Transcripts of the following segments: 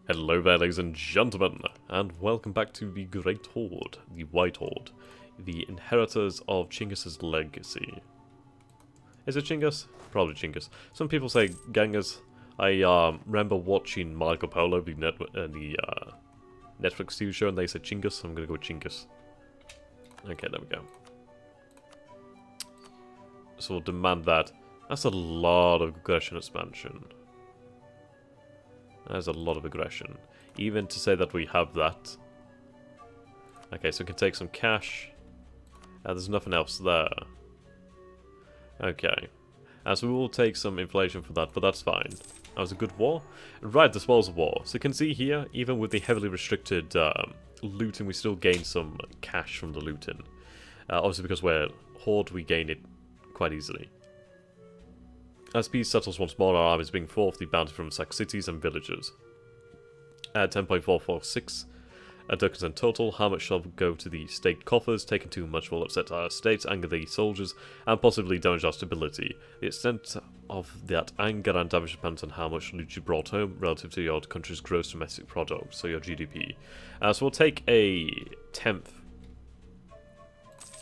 Hello there, ladies and gentlemen, and welcome back to the Great Horde, the White Horde, the inheritors of Chinggis's legacy. Is it Chinggis? Probably Chinggis. Some people say Genghis. I remember watching Marco Polo, the Netflix TV show, and they said Chinggis, so I'm gonna go with Chinggis. Okay, there we go. So we'll demand that. That's a lot of aggression expansion. There's a lot of aggression. Even to say that we have that. Okay, so we can take some cash. There's nothing else there. Okay. So we will take some inflation for that, but that's fine. That was a good war. Right, this was a war. So you can see here, even with the heavily restricted looting, we still gain some cash from the looting. Obviously because we're Horde, we gain it quite easily. As peace settles once more, our army is being forced the bounty from sacked cities and villages. 10.446 ducats in total. How much shall go to the state coffers? Taking too much will upset our states, anger the soldiers, and possibly damage our stability. The extent of that anger and damage depends on how much loot you brought home relative to your country's gross domestic product, so your GDP. So we'll take a tenth.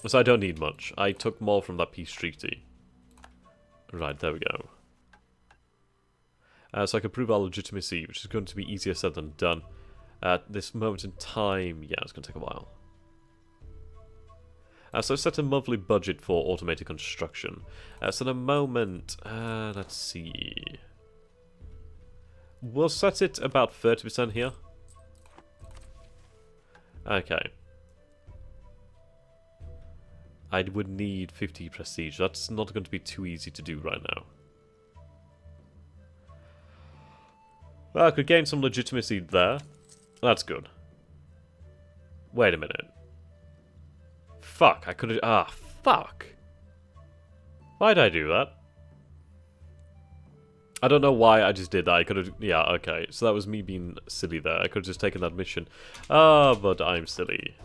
So I don't need much. I took more from that peace treaty. Right, there we go. So I can prove our legitimacy, which is going to be easier said than done. At this moment in time, yeah, it's going to take a while. So I set a monthly budget for automated construction. So in a moment, let's see. We'll set it about 30% here. Okay. I would need 50 prestige. That's not going to be too easy to do right now. Well, I could gain some legitimacy there. That's good. Wait a minute. Fuck, I could have... fuck. Why did I do that? I don't know why I just did that. I could have... yeah, okay. So that was me being silly there. I could have just taken that mission. But I'm silly.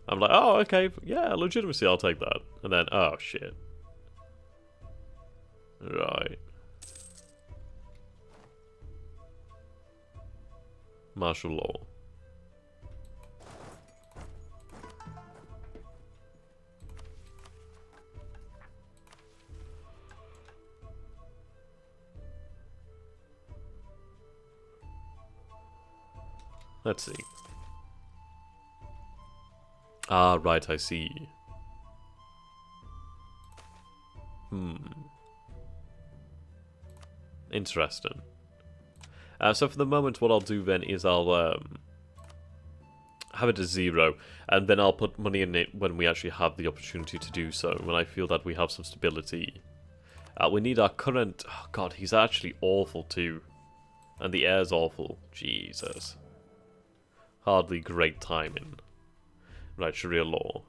I'm like, oh, okay, yeah, legitimacy, I'll take that. And then, oh, shit. Right. Martial law. Let's see. Ah, right, I see. Interesting. So for the moment, what I'll do then is I'll have it as 0, and then I'll put money in it when we actually have the opportunity to do so, when I feel that we have some stability. We need our current... oh god, he's actually awful too. And the air's awful. Jesus. Hardly great timing. Right, Sharia law.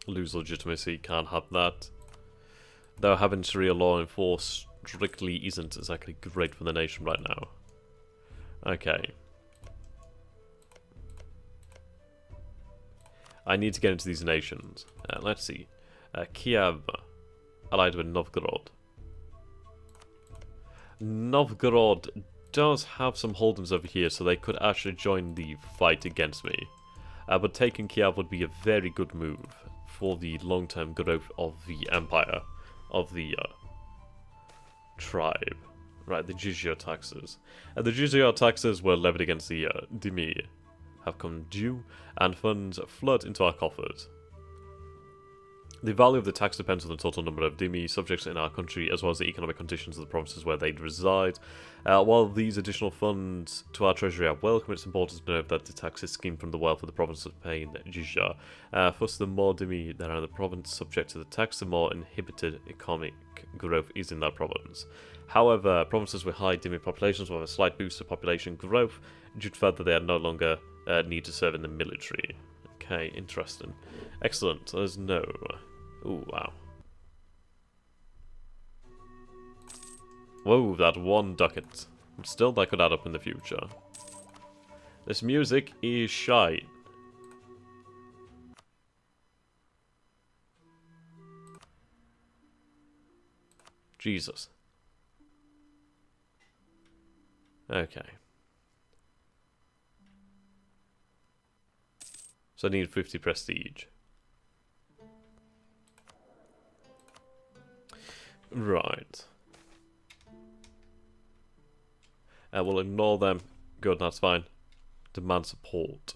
Lose legitimacy, can't have that. Though having Sharia law enforced strictly isn't exactly great for the nation right now. Okay. I need to get into these nations. Let's see. Kiev, allied with Novgorod. Novgorod does have some holdings over here, so they could actually join the fight against me. But taking Kiev would be a very good move for the long-term growth of the empire, of the tribe. Right, the MEIOU taxes. The MEIOU taxes were levied against the dhimmi have come due, and funds flood into our coffers. The value of the tax depends on the total number of dhimmi subjects in our country, as well as the economic conditions of the provinces where they reside. While these additional funds to our treasury are welcome, it's important to note that the tax is schemed from the wealth of the provinces paying MEIOU. Thus, the more dhimmi there are in the province subject to the tax, the more inhibited economic growth is in that province. However, provinces with high dhimmi populations will have a slight boost to population growth due to the fact that they are no longer need to serve in the military. Okay, interesting. Excellent. So there's no... ooh, wow. Whoa, that 1 ducat. Still, that could add up in the future. This music is shite. Jesus. Okay. So I need 50 prestige. Right. We'll ignore them. Good, that's fine. Demand support.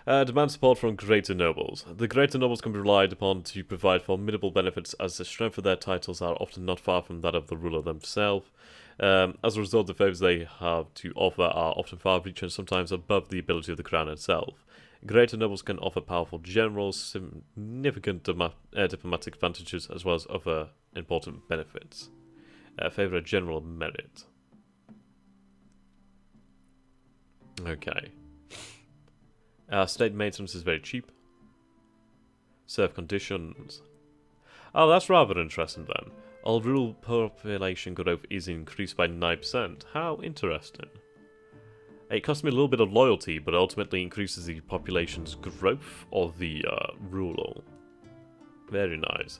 Demand support from greater nobles. The greater nobles can be relied upon to provide formidable benefits, as the strength of their titles are often not far from that of the ruler themselves. As a result, the favours they have to offer are often far-reaching and sometimes above the ability of the crown itself. Greater nobles can offer powerful generals, significant diplomatic advantages, as well as other important benefits. Favour a general merit. Okay. State maintenance is very cheap. Serve conditions. Oh, that's rather interesting then. All rural population growth is increased by 9%. How interesting. It costs me a little bit of loyalty, but ultimately increases the population's growth of the rural. Very nice.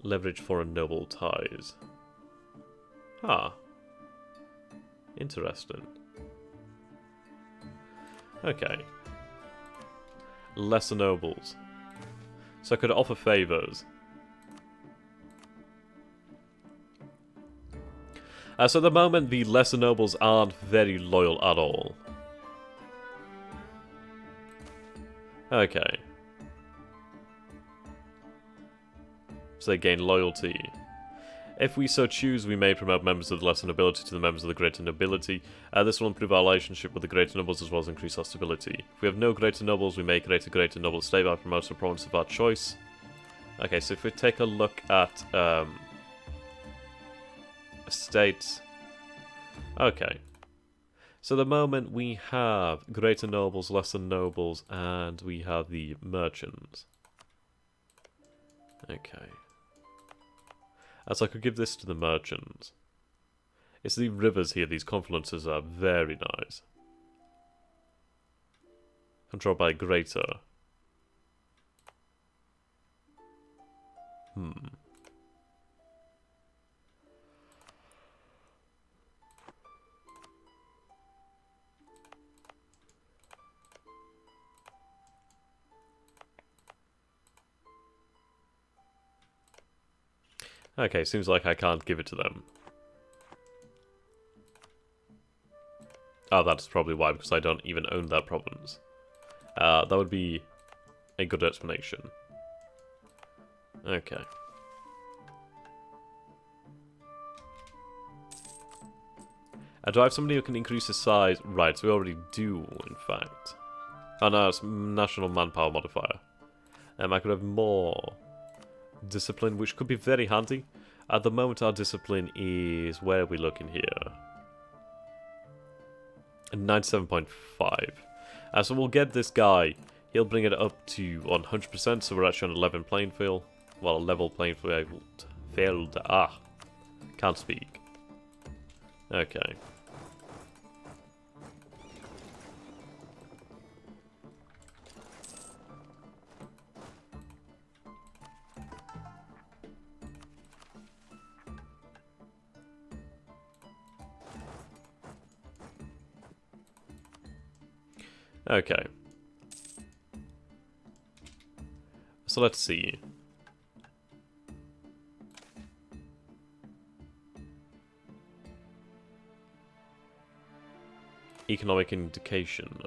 Leverage foreign noble ties. Ah. Interesting. Okay. Lesser nobles. So I could offer favours. So at the moment, the lesser nobles aren't very loyal at all. Okay. So they gain loyalty. If we so choose, we may promote members of the lesser nobility to the members of the greater nobility. This will improve our relationship with the greater nobles as well as increase our stability. If we have no greater nobles, we may create a greater noble state by promoting a province of our choice. Okay, so if we take a look at estates. Okay. So at the moment we have greater nobles, lesser nobles, and we have the merchants. Okay. So I could give this to the merchants. It's the rivers here, these confluences are very nice. Controlled by greater. Okay, seems like I can't give it to them. Oh, that's probably why, because I don't even own that province. That would be a good explanation. Okay. Do I have somebody who can increase his size? Right, so we already do, in fact. Oh no, it's national manpower modifier. I could have more discipline, which could be very handy. At the moment, our discipline is... Where are we looking here? 97.5. So we'll get this guy. He'll bring it up to 100%, so we're actually on 11 playing field. Well, level playing field. Ah. Can't speak. Okay. Okay. So let's see. Economic indication.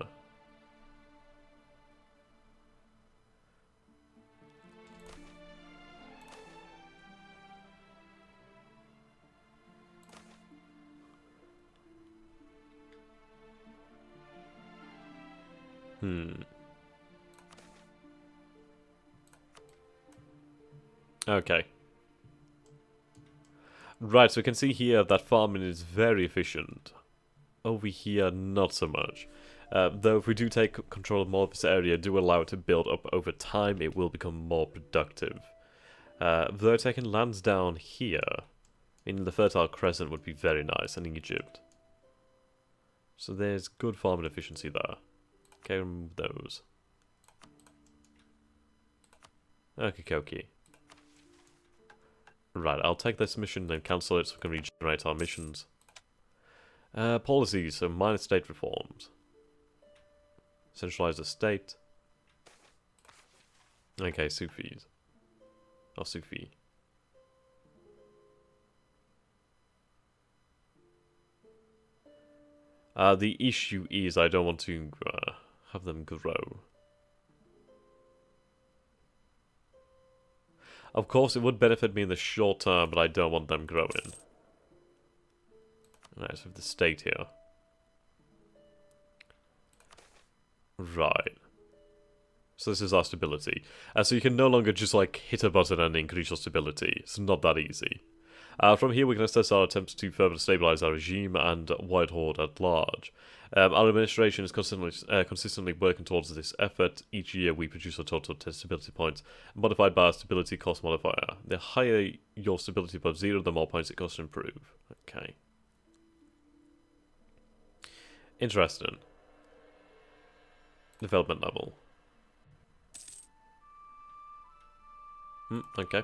Okay. Right, so we can see here that farming is very efficient. Over here, not so much. Though if we do take control of more of this area, do allow it to build up over time, it will become more productive. Though taking lands down here, in the Fertile Crescent would be very nice, and Egypt. So there's good farming efficiency there. Okay, remove those. Okie-dokie. Right, I'll take this mission and cancel it so we can regenerate our missions. Policies, so minor state reforms. Centralize the state. Okay, Sufis. Or Sufi. The issue is I don't want to have them grow. Of course, it would benefit me in the short term, but I don't want them growing. Right, so the state here. Right. So this is our stability. So you can no longer just like hit a button and increase your stability. It's not that easy. From here we can assess our attempts to further stabilize our regime and White Horde at large. Our administration is consistently working towards this effort. Each year we produce a total of 10 stability points, modified by our stability cost modifier. The higher your stability above 0, the more points it costs to improve. Okay. Interesting. Development level. Okay.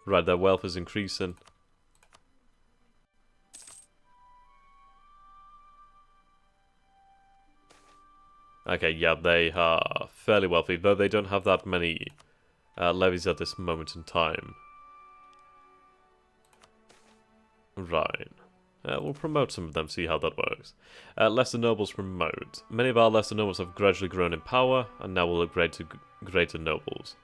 Right, their wealth is increasing. Okay, yeah, they are fairly wealthy, though they don't have that many levies at this moment in time. Right. We'll promote some of them, see how that works. Lesser nobles promote. Many of our lesser nobles have gradually grown in power, and now will upgrade to greater nobles.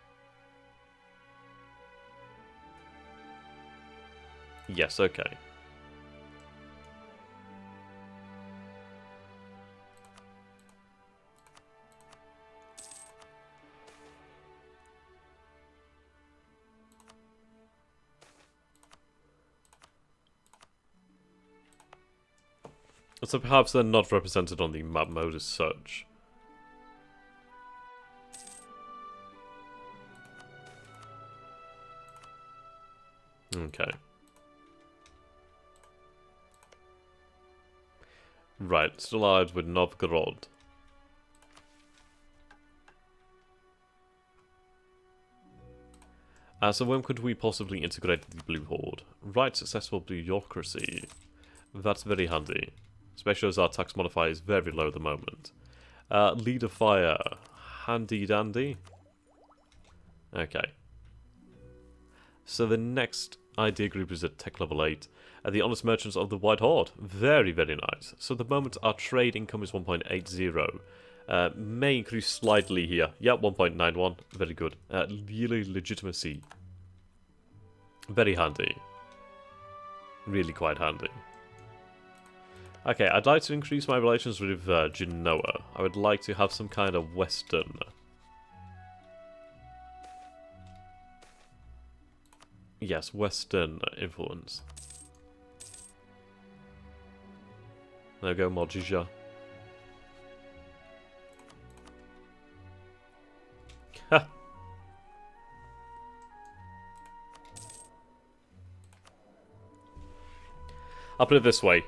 Yes, okay. So perhaps they're not represented on the map mode as such. Okay. Right, still allied with Novgorod. So when could we possibly integrate the Blue Horde? Right, successful bureaucracy. That's very handy. Especially as our tax modifier is very low at the moment. Lead of fire. Handy dandy. Okay. So the next idea group is at tech level 8. The honest merchants of the White Horde. Very, very nice. So at the moment our trade income is 1.80. May increase slightly here. Yeah, 1.91. Very good. Yearly legitimacy. Very handy. Really quite handy. Okay, I'd like to increase my relations with Genoa. I would like to have some kind of Western. Yes, Western influence. There we go, Mojija. Ha! I'll put it this way.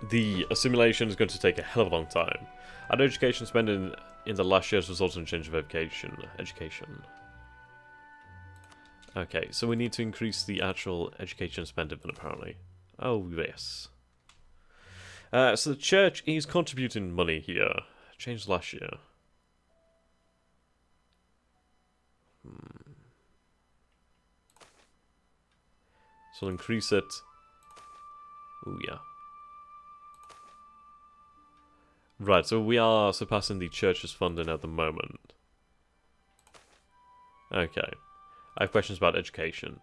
The assimilation is going to take a hell of a long time. Our education spending in the last years resulted in a change of education. Okay, so we need to increase the actual education spending, apparently. Oh, yes. So the church is contributing money here. Changed last year. So we'll increase it. Oh, yeah. Right, so we are surpassing the church's funding at the moment. Okay. I have questions about education.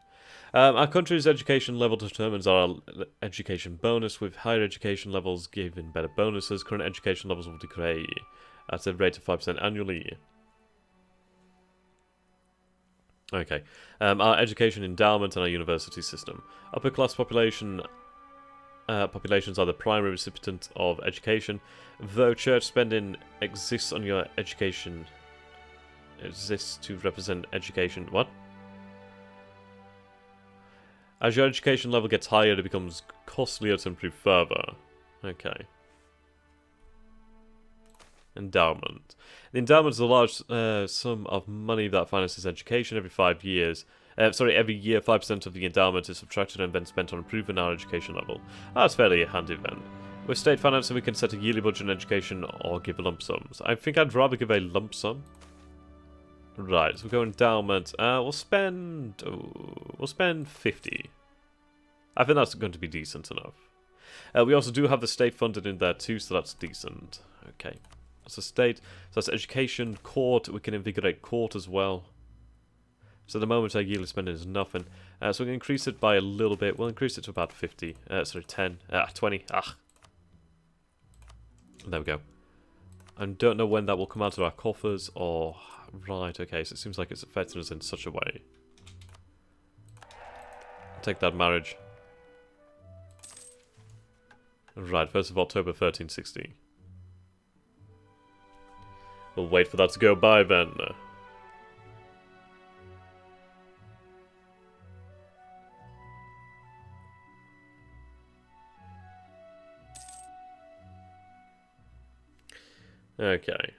Our country's education level determines our education bonus. With higher education levels given better bonuses, current education levels will decay at a rate of 5% annually. Okay. Our education endowment and our university system. Upper class populations are the primary recipient of education, though church spending exists on your education. Exists to represent education. What? As your education level gets higher, it becomes costlier to improve further. Okay. Endowment. The endowment is a large sum of money that finances education every 5 years. Sorry, every year 5% of the endowment is subtracted and then spent on improving our education level. That's fairly handy then. With state financing, we can set a yearly budget in education or give lump sums. I think I'd rather give a lump sum. Right, so we'll go endowment. We'll spend 50. I think that's going to be decent enough. We also do have the state funded in there too, so that's decent. Okay, so state. So that's education, court. We can invigorate court as well. So at the moment our yearly spending is nothing. So we can increase it by a little bit. We'll increase it to about 50. Sorry, 10. 20. There we go. I don't know when that will come out of our coffers or... Right, okay, so it seems like it's affecting us in such a way. Take that marriage. Right, 1st of October 1360. We'll wait for that to go by then. Okay.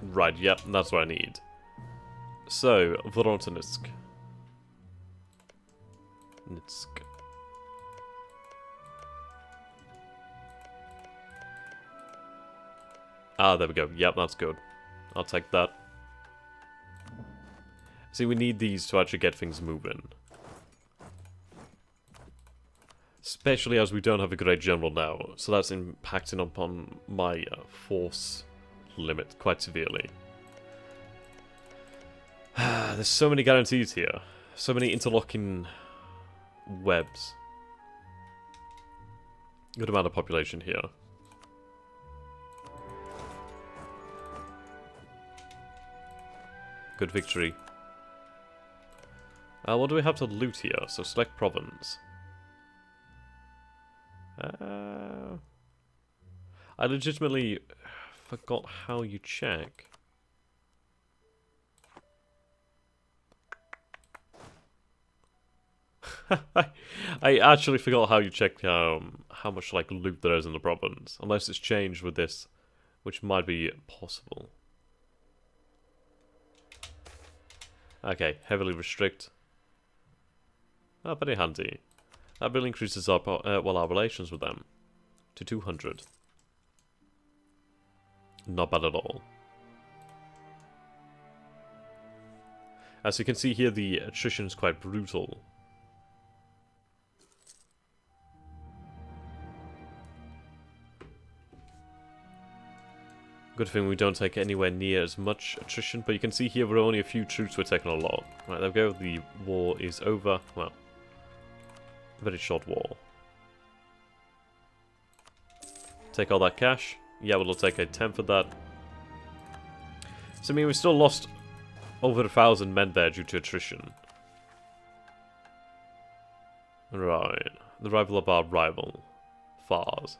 Right, yep, that's what I need. So, Vorontansk. Nitsk. There we go. Yep, that's good. I'll take that. See, we need these to actually get things moving. Especially as we don't have a great general now, so that's impacting upon my force limit quite severely. There's so many guarantees here. So many interlocking webs. Good amount of population here. Good victory. What do we have to loot here? So select province. I legitimately forgot how you check. I actually forgot how you check how much like loot there is in the province, unless it's changed with this, which might be possible. Okay, heavily restrict. Oh, very handy. That really increases our our relations with them to 200. Not bad at all. As you can see here, the attrition is quite brutal. Good thing we don't take anywhere near as much attrition, but you can see here we're only a few troops we're taking a lot. Right, there we go, the war is over. Well, very short war. Take all that cash. Yeah, we'll take a 10 for that. So I mean, we still lost over 1,000 men there due to attrition. Right, the rival of our rival, Fars.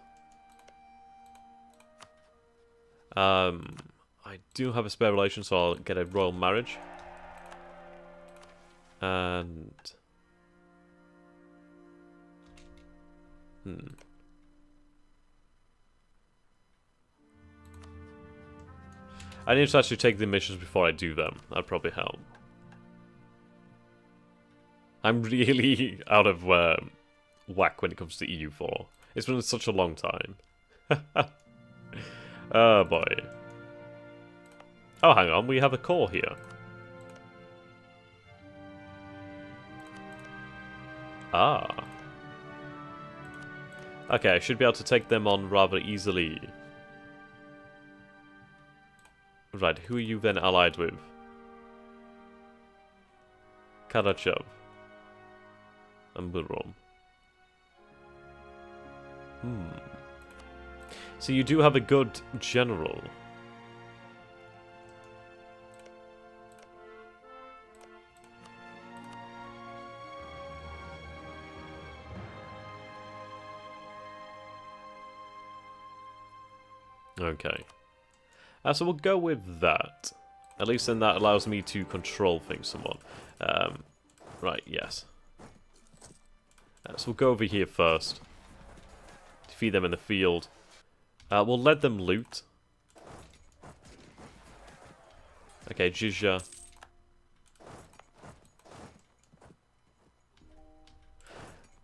I do have a spare relation, so I'll get a royal marriage. And... I need to actually take the missions before I do them. That'd probably help. I'm really out of whack when it comes to EU4. It's been such a long time. Oh boy. Oh, hang on, we have a core here. Ah. Okay, I should be able to take them on rather easily. Right, who are you then allied with? Karachev. And Burom. So you do have a good general. Okay. So we'll go with that. At least then that allows me to control things somewhat. Right, yes. So we'll go over here first. defeat them in the field. We'll let them loot. Okay, Jizya.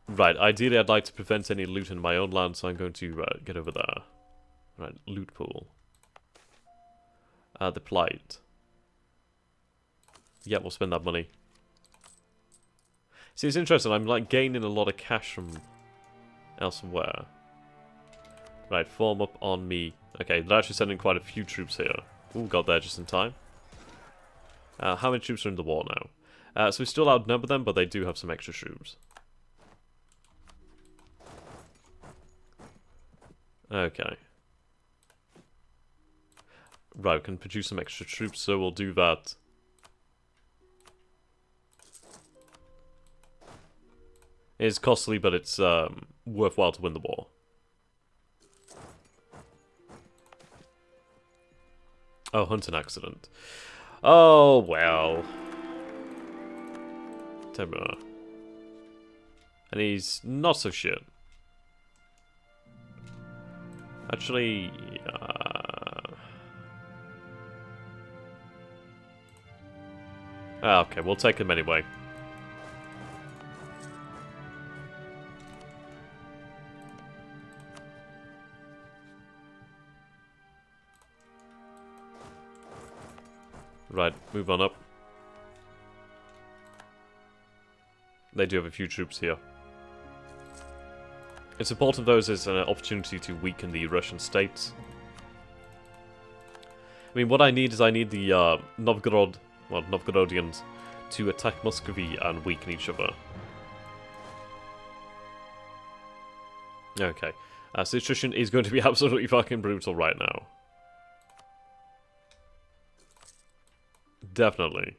Right, ideally I'd like to prevent any loot in my own land, so I'm going to get over there. Right, loot pool. The Plight. Yeah, we'll spend that money. See, it's interesting, I'm like gaining a lot of cash from elsewhere. Right, form up on me. Okay, they're actually sending quite a few troops here. Ooh, got there just in time. How many troops are in the war now? So we still outnumber them, but they do have some extra troops. Okay. Right, we can produce some extra troops, so we'll do that. It's costly, but it's worthwhile to win the war. Oh, hunting accident. Oh, well. Timber. And he's not so shit. Actually, okay, we'll take him anyway. Right, move on up. They do have a few troops here. It's important, though, as an opportunity to weaken the Russian state. I mean, what I need is I need the Novgorodians to attack Muscovy and weaken each other. Okay, so attrition is going to be absolutely fucking brutal right now. Definitely.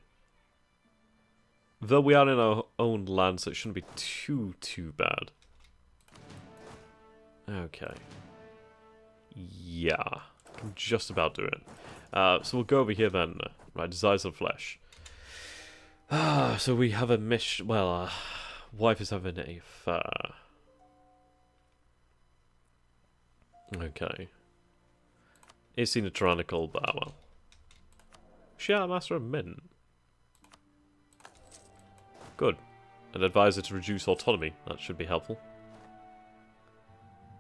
Though we are in our own land, so it shouldn't be too bad. Okay. Yeah. Can just about do it. So we'll go over here then. Right, desires of flesh. So we have a mission. Well, wife is having a affair. Okay. It's seen a tyrannical, but well. Shia, Master of Min. Good. An advisor to reduce autonomy. That should be helpful.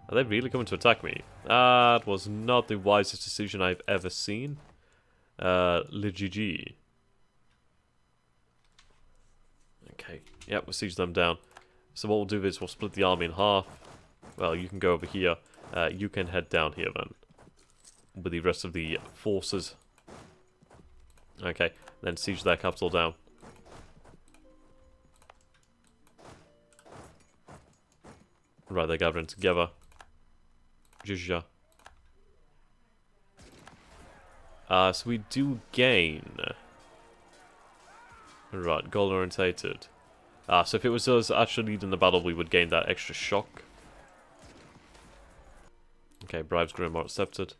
Are they really coming to attack me? That was not the wisest decision I've ever seen. GG. Okay. Yep, we'll siege them down. So what we'll do is we'll split the army in half. Well, you can go over here. You can head down here then. With the rest of the forces. Okay, then siege their capital down. Right, they're gathering together. Jizya. So we do gain. Right, goal orientated. So if it was us actually leading the battle, we would gain that extra shock. Okay, bribes Grimoire accepted.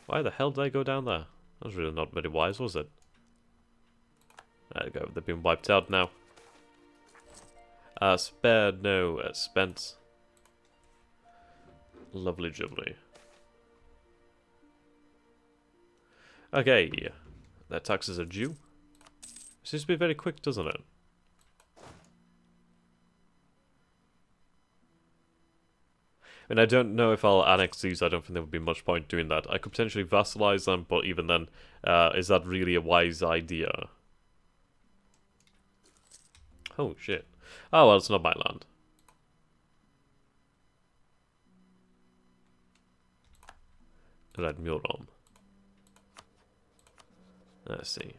Why the hell did I go down there? That was really not very wise, was it? There we go, they've been wiped out now. Spared, no, spent. Lovely jubbly. Okay, their taxes are due. Seems to be very quick, doesn't it? I mean, I don't know if I'll annex these. I don't think there would be much point doing that. I could potentially vassalize them, but even then, is that really a wise idea? Oh, shit. Oh, well, it's not my land. Red Muron. Let's see.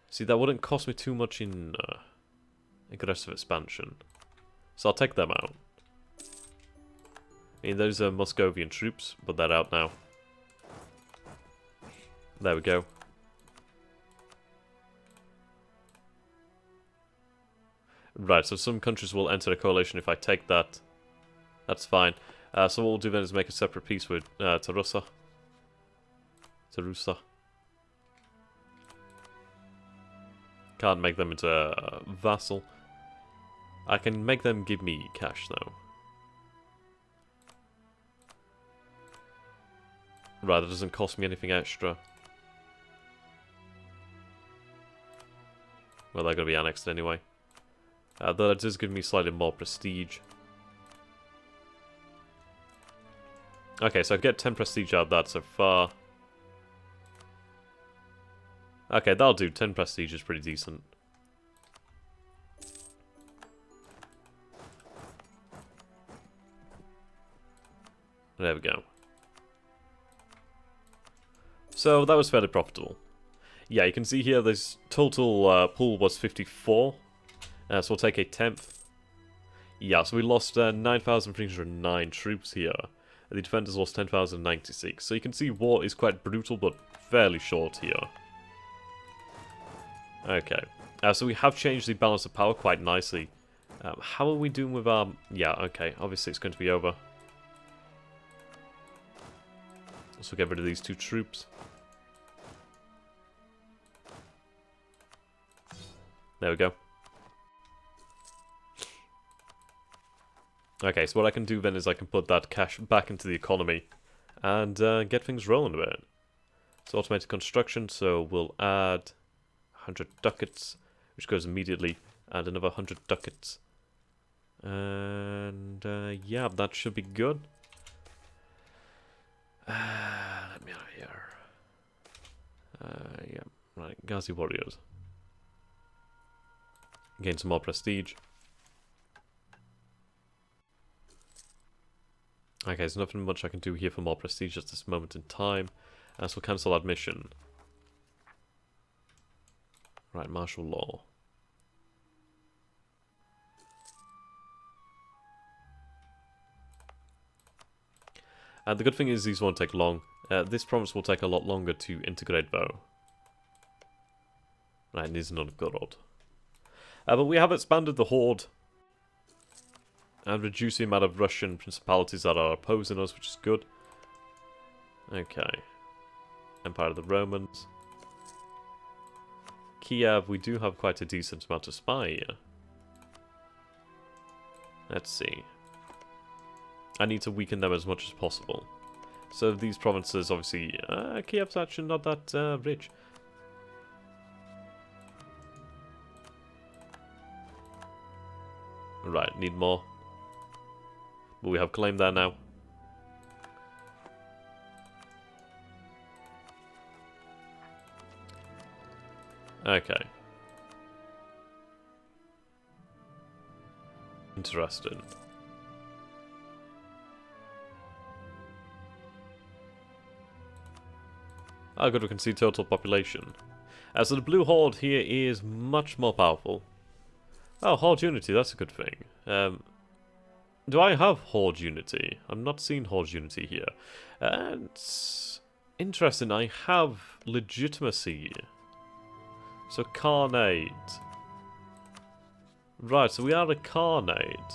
See, that wouldn't cost me too much in aggressive expansion. So I'll take them out. I mean, those are Muscovian troops, but they're out now. There we go. Right, so some countries will enter a coalition if I take that. That's fine. So what we'll do then is make a separate peace with Tarusa. Can't make them into a vassal. I can make them give me cash, though. Right, that doesn't cost me anything extra. Well, they're going to be annexed anyway. Though that does give me slightly more prestige. Okay, so I get 10 prestige out of that so far. Okay, that'll do. 10 prestige is pretty decent. There we go. So that was fairly profitable. Yeah, you can see here this total pool was 54. So we'll take a 10th. Yeah, so we lost 9,309 troops here. The defenders lost 10,096. So you can see war is quite brutal, but fairly short here. Okay. So we have changed the balance of power quite nicely. How are we doing with our... Yeah, okay. Obviously it's going to be over. So get rid of these 2 troops. There we go. Okay, so what I can do then is I can put that cash back into the economy and get things rolling a bit. So automated construction, so we'll add 100 ducats, which goes immediately, and another 100 ducats. And yeah, that should be good. Let me out of here. Yeah, right, Ghazi warriors. Gain some more prestige. Okay, there's nothing much I can do here for more prestige at this moment in time. So we'll cancel admission. Right, martial law. And the good thing is these won't take long. This province will take a lot longer to integrate though. Right, and this is not a good odd. But we have expanded the Horde. And reduced the amount of Russian principalities that are opposing us, which is good. Okay. Empire of the Romans. Kiev, we do have quite a decent amount of spy here. Let's see. I need to weaken them as much as possible. So these provinces, obviously, Kiev's actually not that rich. Right, need more. But we have claim there now. Okay. Interesting. Oh good, we can see total population. So the Blue Horde here is much more powerful. Oh, Horde Unity, that's a good thing. Do I have Horde Unity? I'm not seeing Horde Unity here. And interesting, I have Legitimacy. So Kharnate. Right, so we are a Kharnate.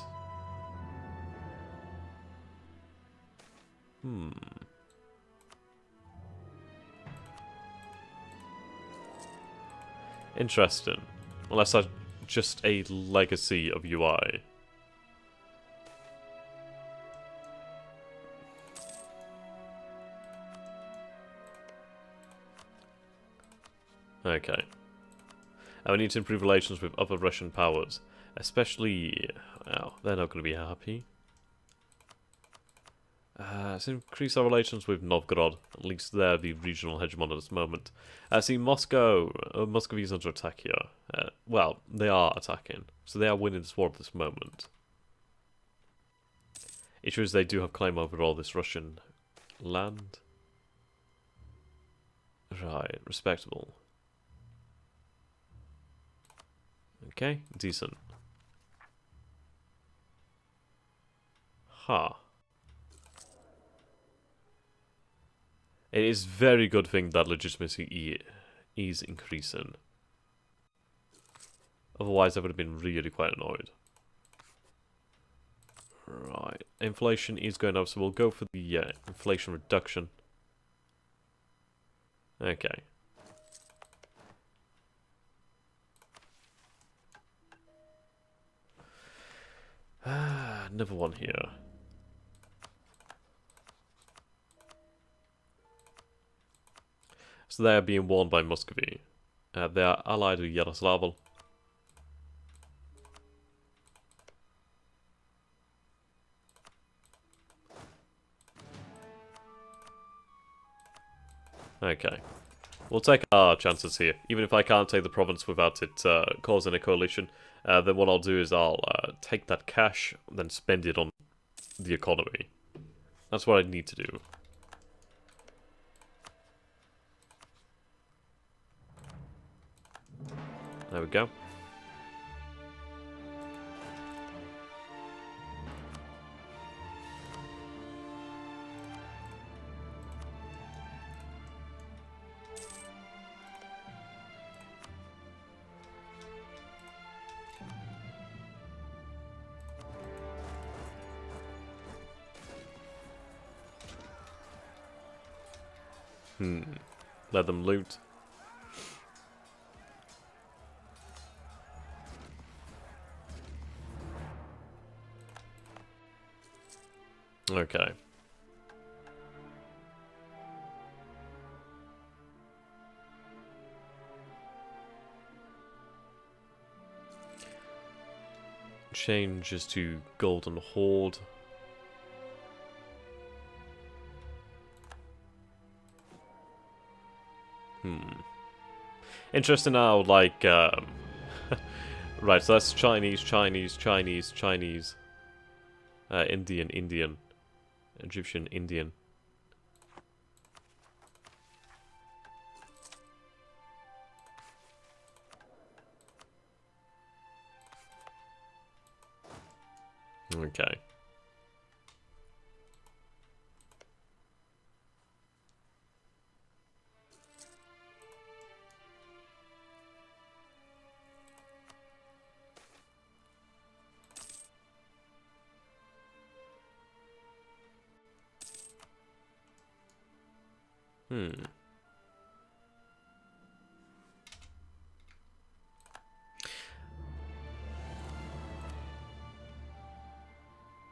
Interesting. Unless that's just a legacy of UI. Okay. And we need to improve relations with other Russian powers. Especially... Oh, they're not going to be happy. Let's increase our relations with Novgorod. At least they're the regional hegemon at this moment. See, Moscow. Muscovy is under attack here. Well, they are attacking. So they are winning this war at this moment. Issue is they do have claim over all this Russian land. Right, respectable. Okay, decent. Ha. It is very good thing that legitimacy is increasing. Otherwise I would have been really quite annoyed. Right, inflation is going up, so we'll go for the inflation reduction. Okay. Another one here. So they are being warned by Muscovy. They are allied with Yaroslavl. Okay. We'll take our chances here. Even if I can't take the province without it causing a coalition, then what I'll do is I'll take that cash, then spend it on the economy. That's what I need to do. There we go. Let them loot. Okay. Changes to Golden Horde. Interesting how, like, right, so that's Chinese, Chinese, Chinese, Chinese. Indian, Indian. Egyptian, Indian. Okay.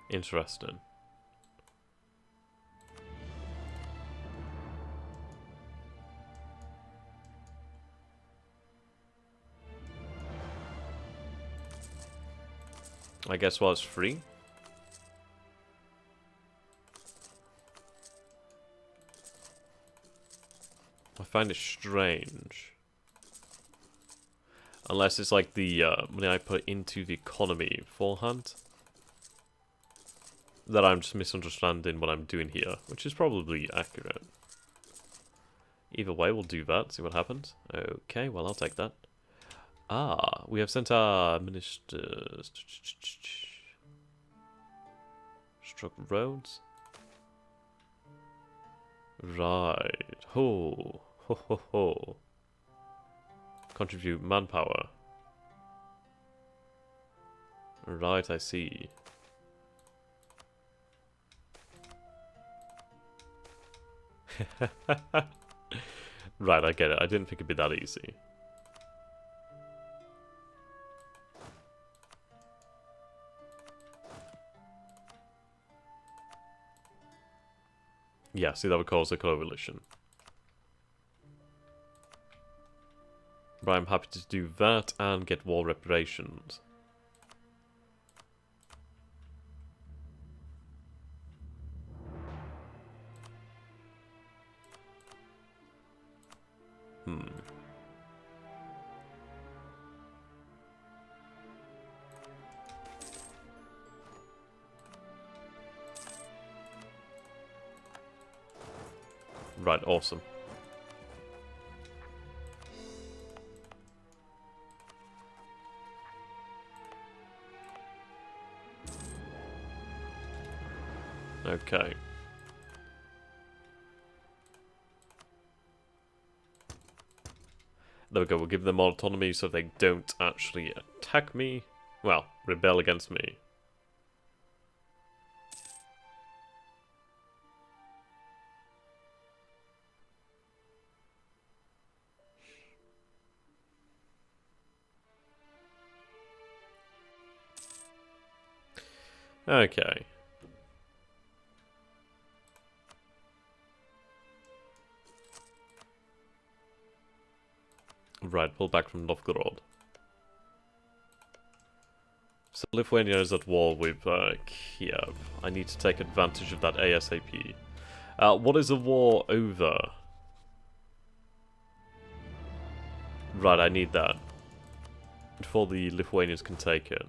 Interesting. I guess while it's free. I find it strange. Unless it's like the money I put into the economy beforehand. That I'm just misunderstanding what I'm doing here, which is probably accurate. Either way, we'll do that, see what happens. Okay, well, I'll take that. Ah, we have sent our ministers. Struck roads. Right. Ho. Ho ho ho. Contribute manpower. Right, I see. Right, I get it. I didn't think it'd be that easy. Yeah, see, that would cause a coalition. But I'm happy to do that and get war reparations. Right, awesome. Okay. There we go, we'll give them autonomy so they don't actually attack me. Well, rebel against me. Okay. Right, pull back from Novgorod. So Lithuania is at war with Kiev. I need to take advantage of that ASAP. What is the war over? Right, I need that. Before the Lithuanians can take it.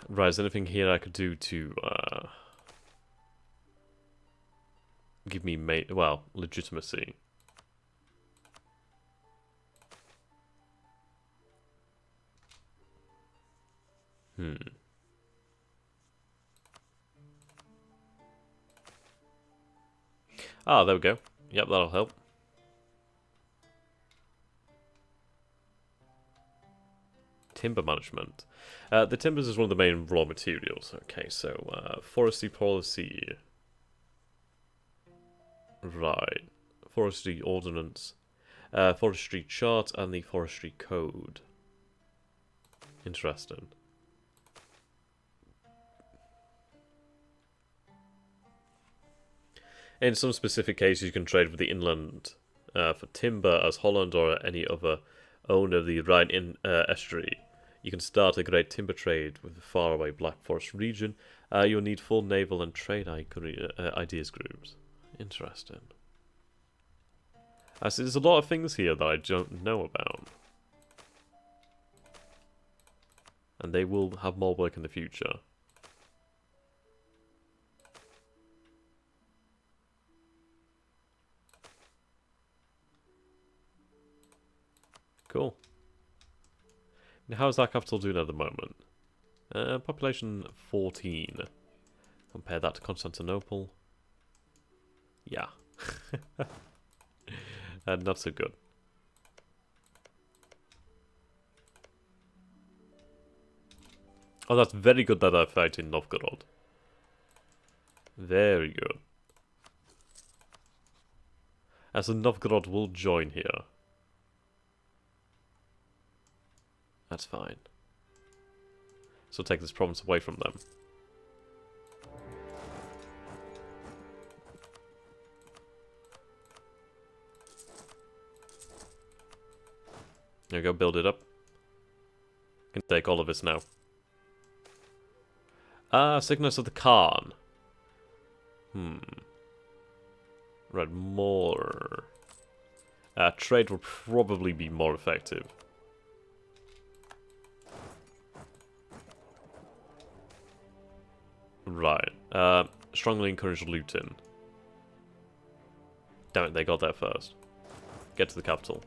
Right, is there anything here I could do to give me legitimacy? Ah, there we go. Yep, that'll help. Timber management. The timbers is one of the main raw materials. Okay, so forestry policy. Right. Forestry ordinance. Forestry chart and the forestry code. Interesting. In some specific cases, you can trade with the inland for timber as Holland or any other owner of the Rhine estuary. You can start a great timber trade with the faraway Black Forest region. You'll need full naval and trade ideas groups. Interesting. I see there's a lot of things here that I don't know about. And they will have more work in the future. Cool. Now, how's that capital doing at the moment? Population 14. Compare that to Constantinople. Yeah. Not so good. Oh, that's very good that I fight in Novgorod. Very good. As Novgorod will join here. That's fine. So take this province away from them. There we go, build it up. Can take all of this now. Sickness of the Kharn. Right, more. Trade will probably be more effective. Right. Strongly encourage looting. Damn it, they got there first. Get to the capital.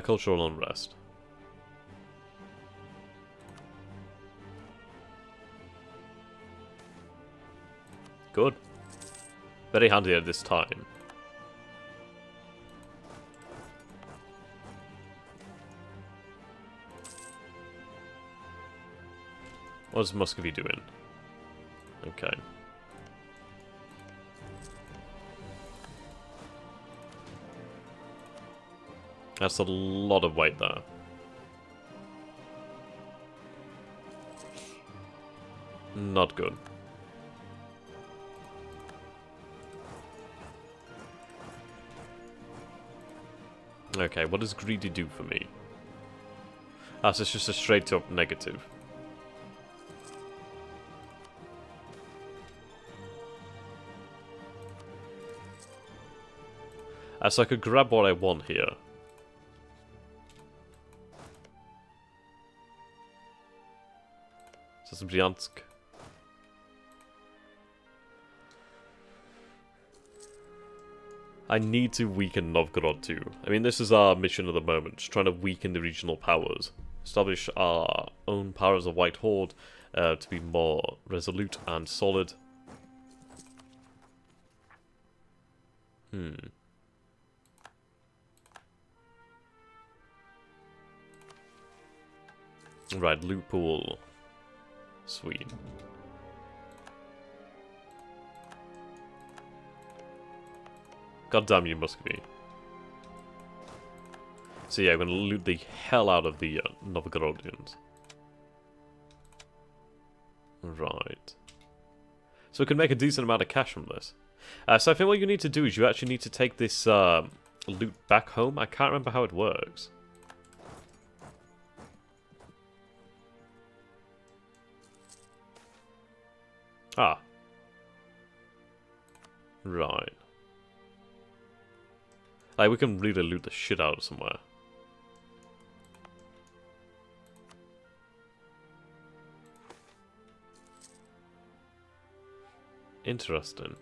Cultural unrest. Good. Very handy at this time. What's Muscovy doing? Okay. That's a lot of weight there. Not good. Okay, what does greedy do for me? Ah, so it's just a straight up negative. So I could grab what I want here. So it's Bryansk. I need to weaken Novgorod too. I mean, this is our mission at the moment, just trying to weaken the regional powers. Establish our own power as a White Horde, to be more resolute and solid. Right, loot pool. Sweet. God damn you, Muscovy. So yeah, I'm gonna loot the hell out of the Novgorodians. Right. So we can make a decent amount of cash from this. So I think what you need to do is you actually need to take this loot back home. I can't remember how it works. Ah. Right. Like, we can really loot the shit out of somewhere. Interesting.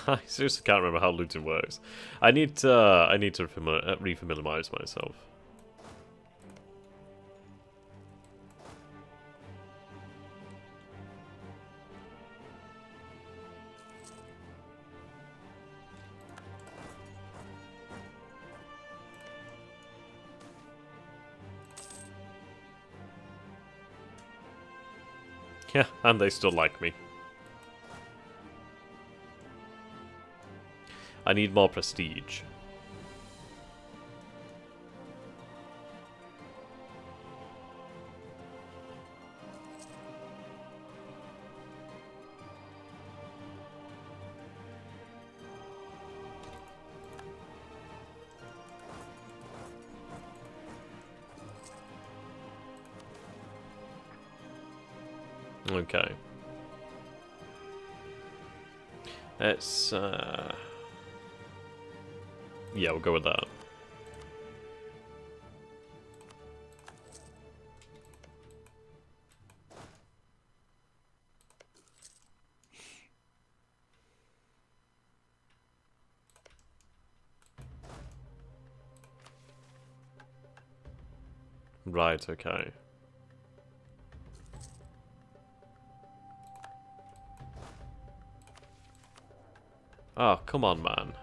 I seriously can't remember how looting works. I need to refamiliarize myself. Yeah, and they still like me. I need more prestige. Okay. Let's, yeah, we'll go with that. Right, okay. Oh, come on, man.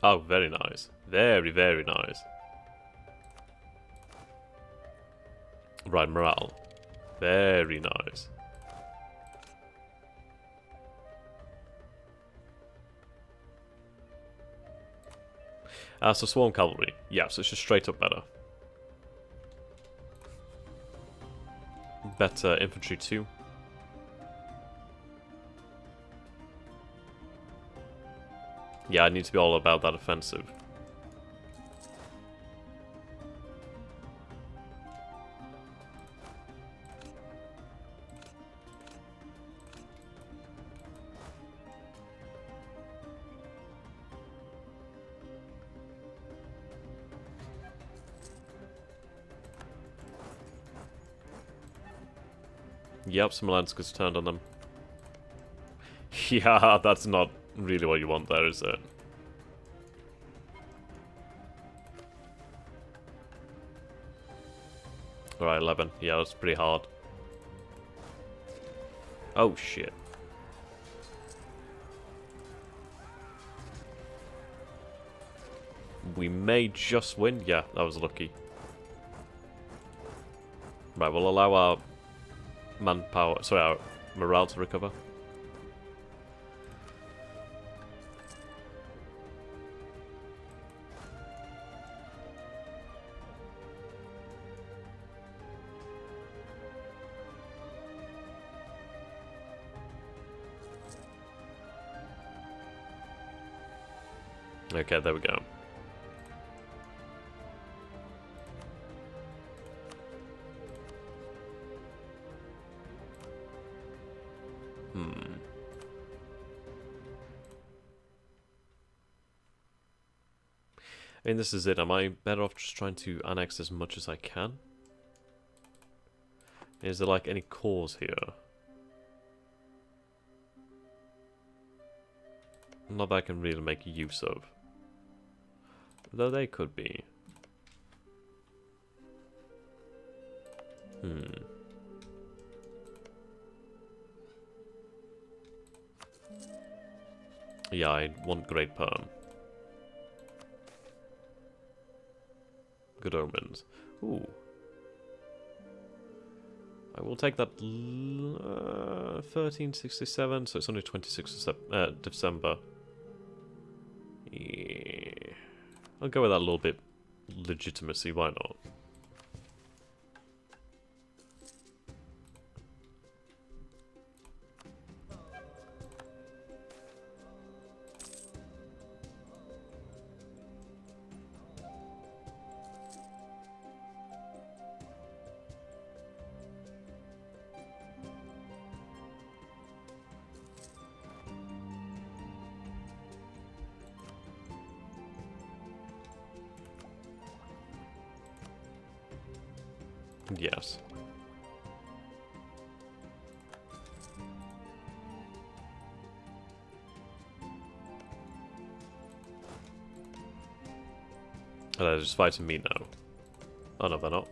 Oh, very nice. Very, very nice. Right, morale. Very nice. So Swarm Cavalry. Yeah, so it's just straight up better. Better Infantry too. Yeah, I need to be all about that offensive. Yep, Smolensk turned on them. Yeah, that's not really what you want there, is it? Alright, 11. Yeah, that's pretty hard. Oh, shit. We may just win. Yeah, that was lucky. Right, we'll allow our manpower, sorry, our morale to recover. Okay, there we go. I mean, this is it. Am I better off just trying to annex as much as I can? Is there, like, any cores here? Not that I can really make use of. Though they could be. Yeah, I want Great Perm. Good Omens. Ooh. I will take that 1367, so it's only 26th of December. Yeah. I'll go with that little bit legitimacy, why not? Yes. And they're just fighting me now. Oh no, they're not.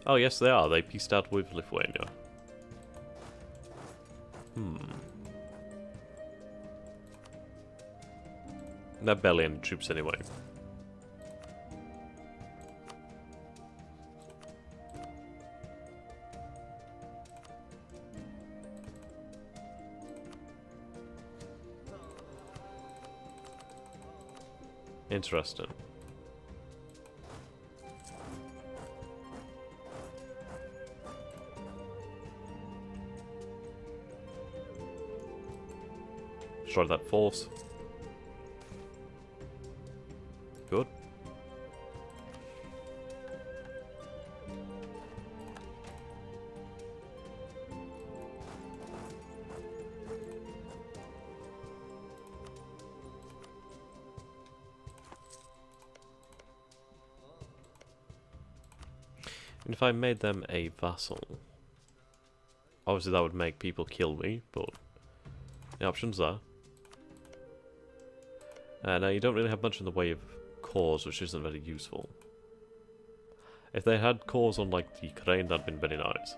Oh yes, they are. They peaced out with Lithuania. They're barely any troops anyway. Interesting. Destroy that force. Good. And if I made them a vassal, obviously that would make people kill me, but the options are. Now you don't really have much in the way of cores, which isn't very useful. If they had cores on like the Kharn, that'd been very nice.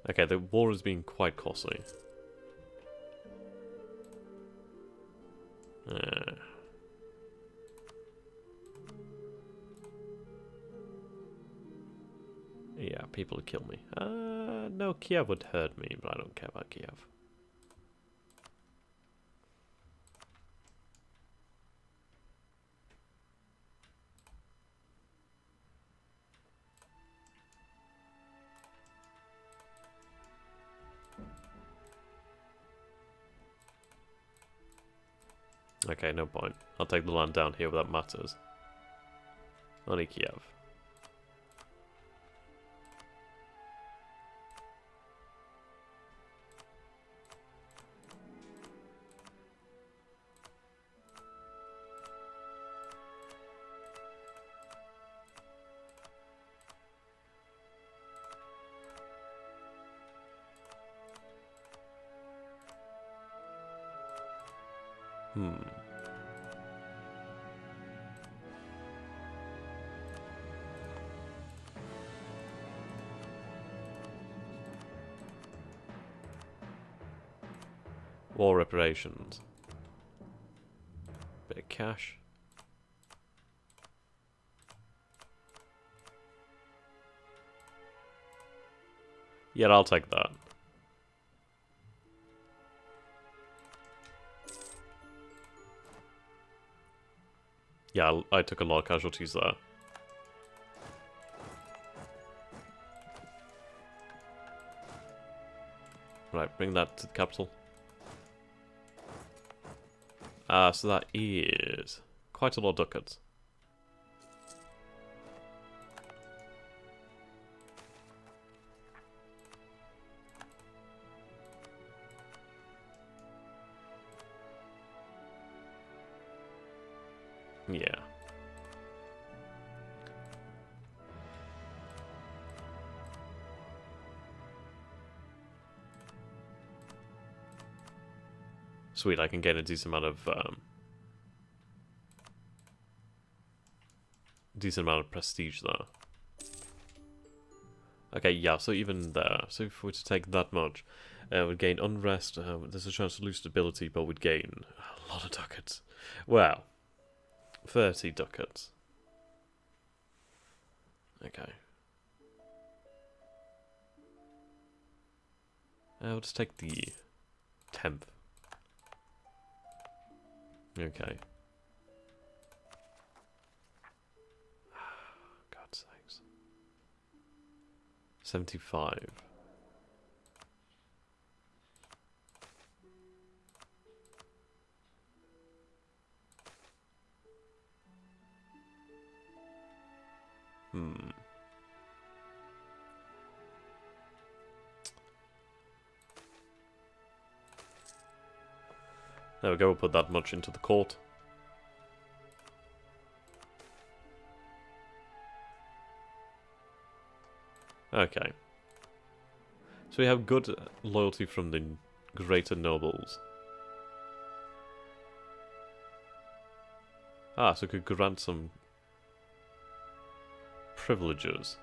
Okay, the war is being quite costly. Yeah, people would kill me. No, Kiev would hurt me, but I don't care about Kiev. Okay, no point. I'll take the land down here where that matters. Only Kiev. War reparations. Bit of cash. Yeah, I'll take that. Yeah, I took a lot of casualties there. Right, bring that to the capital. So that is quite a lot of ducats. Sweet, I can gain a decent amount of prestige there. Okay, yeah, so even there. So if we were to take that much, we'd gain unrest, there's a chance to lose stability, but we'd gain a lot of ducats. Well, 30 ducats. Okay. We'll just take the 10th. Okay. God's sakes. 75. There we go, we'll put that much into the court. Okay. So we have good loyalty from the greater nobles. Ah, so we could grant some privileges.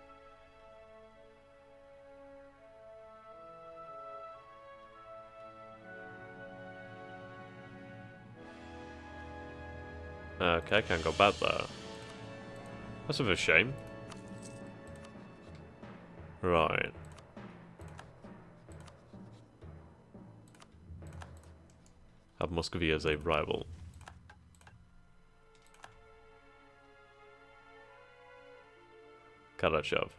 Okay, can't go bad there. That's a bit of a shame. Right. Have Muscovy as a rival. Karachev.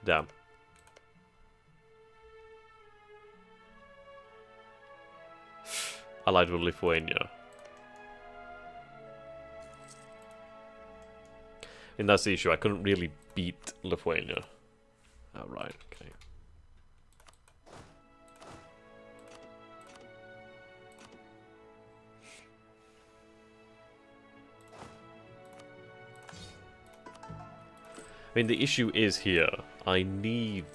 Damn. Allied with Lithuania. And that's the issue, I couldn't really beat Lithuania. Oh, right, okay. I mean, the issue is here. I need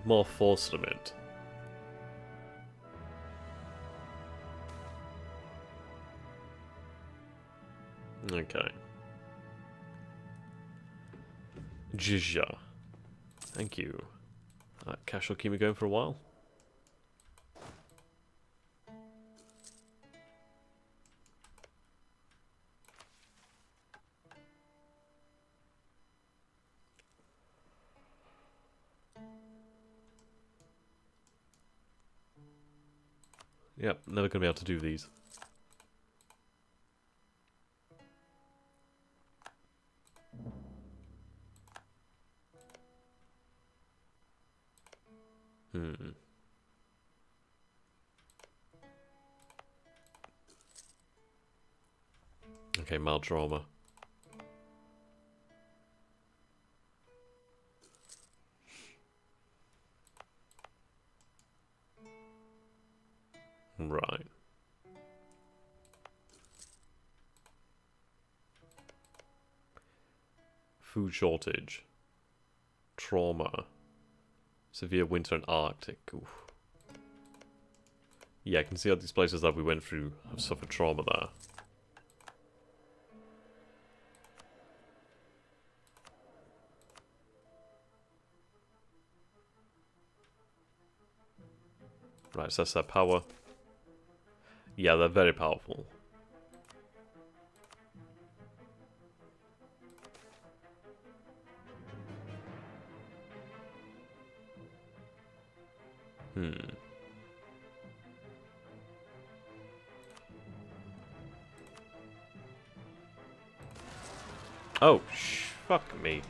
more force limit. Okay. Jizya. Thank you. That cash will keep me going for a while. Yep, never gonna be able to do these. Okay, mild trauma. Right. Food shortage. Trauma. Severe winter and Arctic. Oof. Yeah, I can see how these places that we went through have suffered trauma there. Right, so that's their power. Yeah, they're very powerful. Oh, fuck me.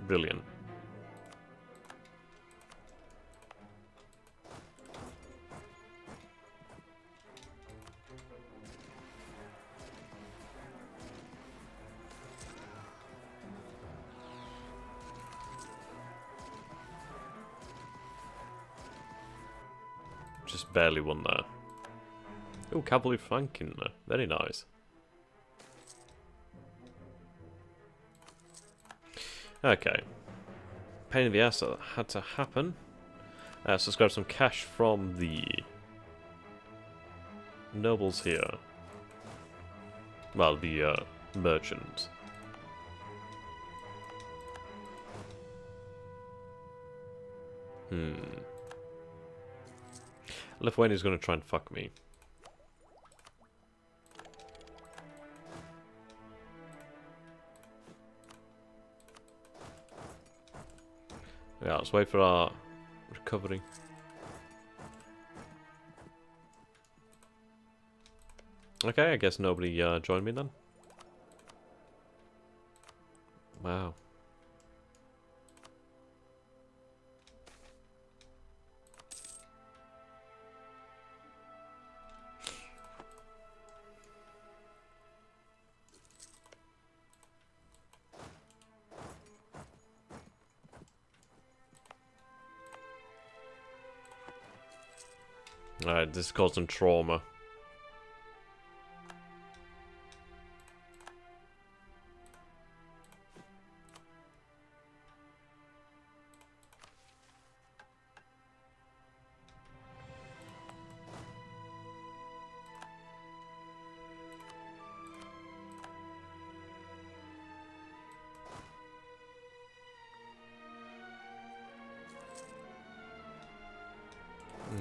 Brilliant. just barely won there. Oh, cavalry flanking there. Very nice. Okay. Pain in the ass that had to happen. So let's grab some cash from the nobles here. Well, the merchant. Lithuania's gonna try and fuck me. Yeah, let's wait for our recovery. Okay, I guess nobody joined me then. Wow. Alright, this is causing trauma.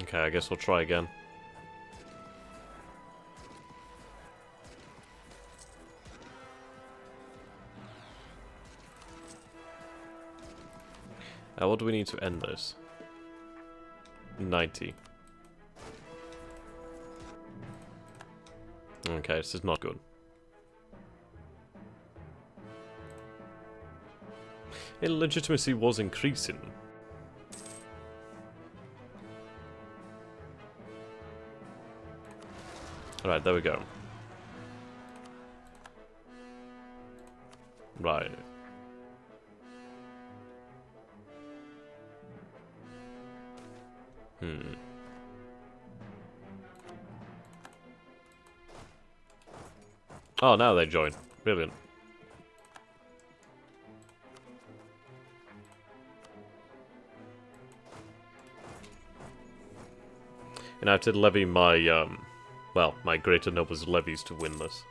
Okay, I guess we'll try again. What do we need to end this? 90. Okay, this is not good. Illegitimacy was increasing. Alright, there we go. Right. Oh, now they join. Brilliant. And I have to levy my, well, my greater nobles levies to win this.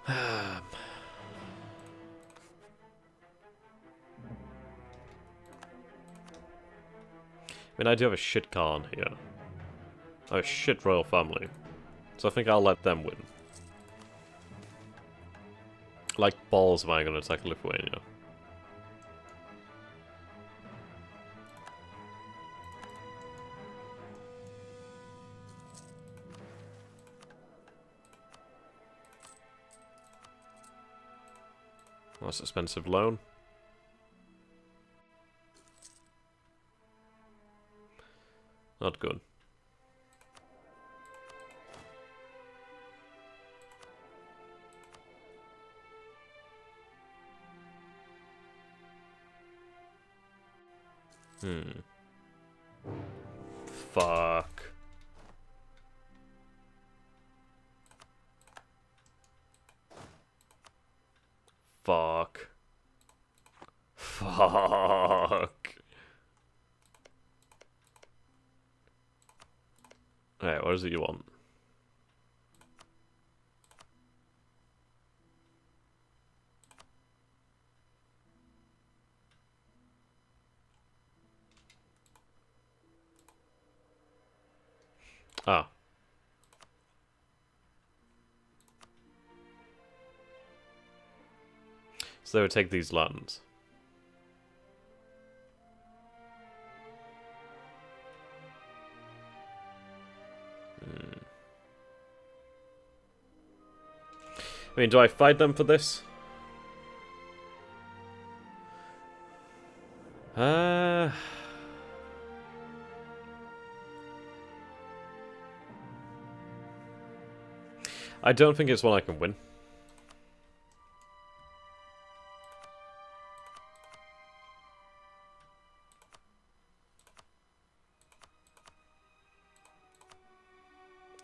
I mean, I do have a shit Kharn here. I have a shit royal family. So I think I'll let them win. Like balls am I going to attack Lithuania? That's expensive loan. Not good. Fuck. Fuck. Fuck. Alright, what is it you want? Ah. So they would take these lands. I mean, do I fight them for this? I don't think it's one I can win.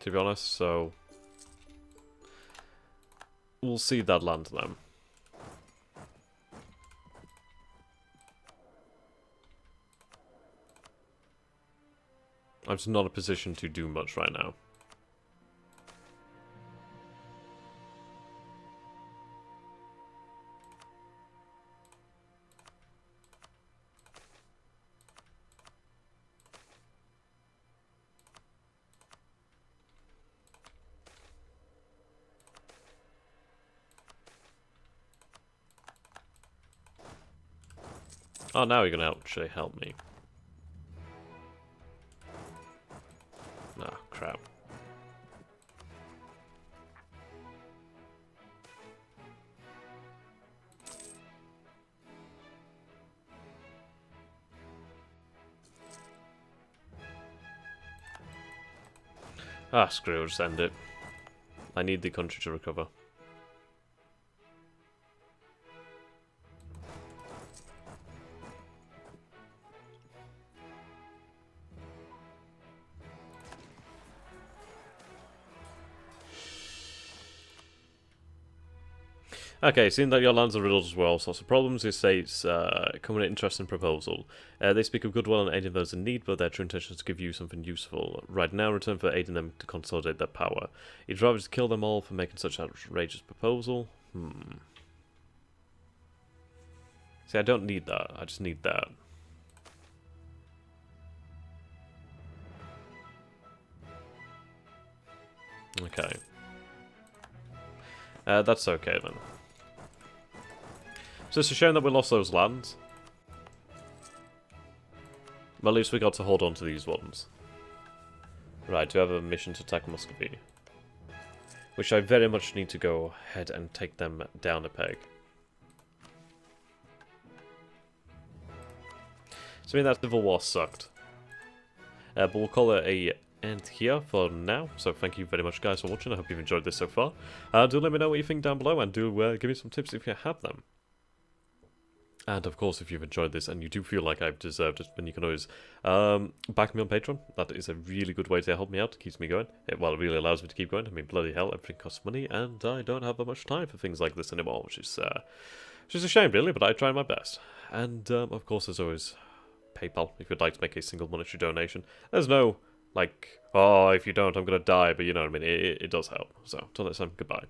to be honest, so we'll see that land then. I'm just not in a position to do much right now. Oh, now you're gonna actually help me. Ah, crap. Ah, screw it, just end it. I need the country to recover. Okay, seeing that your lands are riddled as well, sorts of problems, it states, come with an interesting proposal. They speak of goodwill and aiding those in need, but their true intention is to give you something useful. Right now, in return for aiding them to consolidate their power. You'd rather just kill them all for making such an outrageous proposal? See, I don't need that, I just need that. Okay. That's okay then. So it's a shame that we lost those lands. But at least we got to hold on to these ones. Right, do we have a mission to attack Muscovy? Which I very much need to go ahead and take them down a peg. So I mean that Civil War sucked. But we'll call it a end here for now. So thank you very much guys for watching. I hope you've enjoyed this so far. Do let me know what you think down below and do give me some tips if you have them. And of course, if you've enjoyed this and you do feel like I've deserved it, then you can always back me on Patreon. That is a really good way to help me out. It keeps me going. It really allows me to keep going. I mean, bloody hell, everything costs money, and I don't have that much time for things like this anymore, which is a shame, really, but I try my best. And, of course, as always, PayPal, if you'd like to make a single monetary donation. There's no, like, oh, if you don't, I'm going to die, but you know what I mean. It does help. So, until next time, goodbye.